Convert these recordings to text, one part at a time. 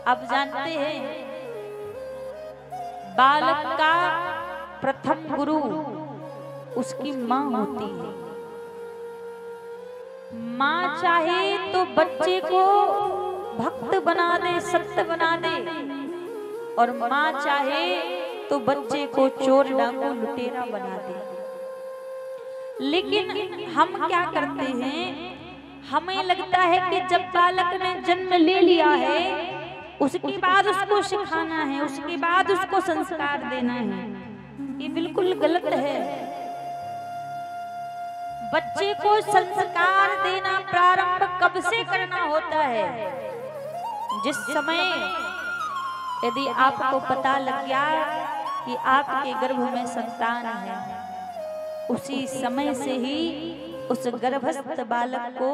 आप जानते हैं बालक का प्रथम गुरु उसकी माँ होती है। माँ चाहे तो बच्चे को भक्त बना दे, सत्य बना दे, और माँ चाहे तो बच्चे को चोर डाकू लुटेरा बना दे। लेकिन हम क्या करते हैं, हमें लगता है कि जब बालक ने जन्म ले लिया है उसके बाद उसको सिखाना है, उसके बाद उसको संस्कार देना है। ये बिल्कुल गलत है। बच्चे को संस्कार देना प्रारंभ कब से करना होता है? जिस समय यदि आपको पता लग गया कि आपके गर्भ में संतान है, उसी समय से ही उस गर्भस्थ बालक को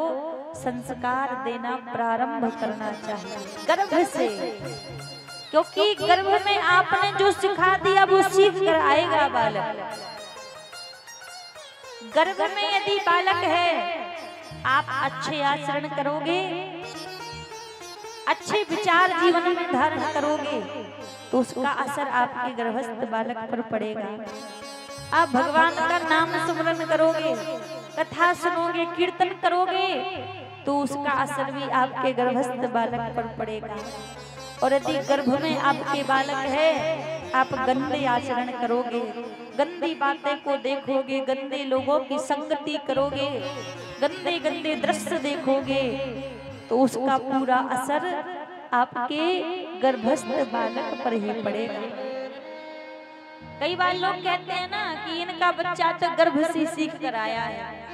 संस्कार देना प्रारंभ करना चाहिए, गर्भ से। क्योंकि गर्भ में आपने जो सिखा दिया वो सीख कर आएगा बालक। गर्भ में यदि बालक है, आप अच्छे आचरण करोगे, अच्छे विचार जीवन में धारण करोगे, तो उसका असर आपके गर्भस्थ बालक पर पड़ेगा। आप भगवान का नाम सुमरन करोगे, कथा सुनोगे, कीर्तन करोगे, तो उसका असर भी आपके गर्भस्थ बालक पर पड़ेगा। और यदि गर्भ में आपके बालक है, आप गंदे आचरण करोगे, गंदी बातें को देखोगे, गंदे लोगों की संगति करोगे, गंदे गंदे दृश्य देखोगे, तो उसका पूरा असर आपके गर्भस्थ बालक पर ही पड़ेगा। कई बार लोग कहते हैं ना कि इनका बच्चा तो गर्भ से सीख कर आया है।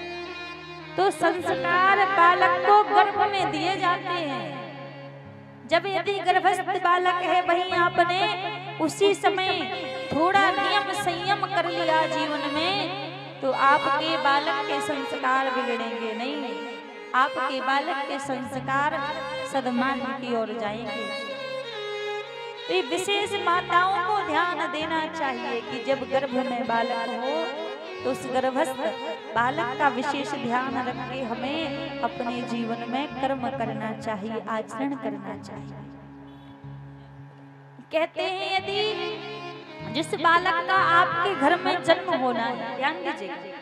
तो संस्कार बालक को गर्भ में दिए जाते हैं। जब यदि गर्भस्थ बालक है, वहीं आपने उसी समय थोड़ा नियम संयम कर लिया जीवन में, तो आपके बालक के संस्कार बिगड़ेंगे नहीं, आपके बालक के संस्कार सद्मार्ग की ओर जाएंगे। तो विशेष माताओं को ध्यान देना चाहिए कि जब गर्भ में बालक हो तो उस गर्भस्थ बालक का विशेष ध्यान रख के हमें अपने जीवन में कर्म करना चाहिए, आचरण करना चाहिए। कहते हैं यदि जिस बालक का आपके घर में जन्म होना है, ध्यान दीजिए,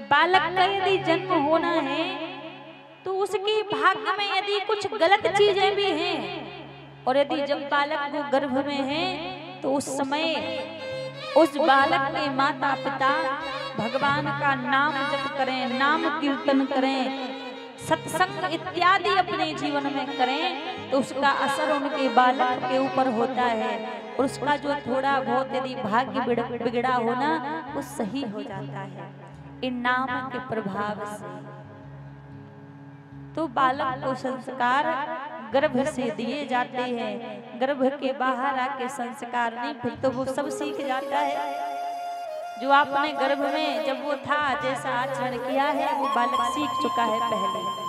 बालक का यदि जन्म होना है तो उसके भाग्य में यदि कुछ गलत चीजें भी हैं, और यदि जब बालक वो गर्भ में है तो उस समय उस बालक के माता पिता भगवान का नाम जप करें, नाम कीर्तन करें, सत्संग इत्यादि अपने जीवन में करें, तो उसका असर उनके बालक के ऊपर होता है। और उसका जो थोड़ा बहुत यदि भाग्य बिगड़ा होना वो सही हो जाता है इन नाम के प्रभाव से। तो बालक को संस्कार गर्भ से दिए जाते हैं। गर्भ के बाहर आके संस्कार नहीं, फिर तो वो सब सीख जाता है। जो आपने गर्भ में जब वो था जैसा आचरण किया है वो बालक सीख चुका है पहले।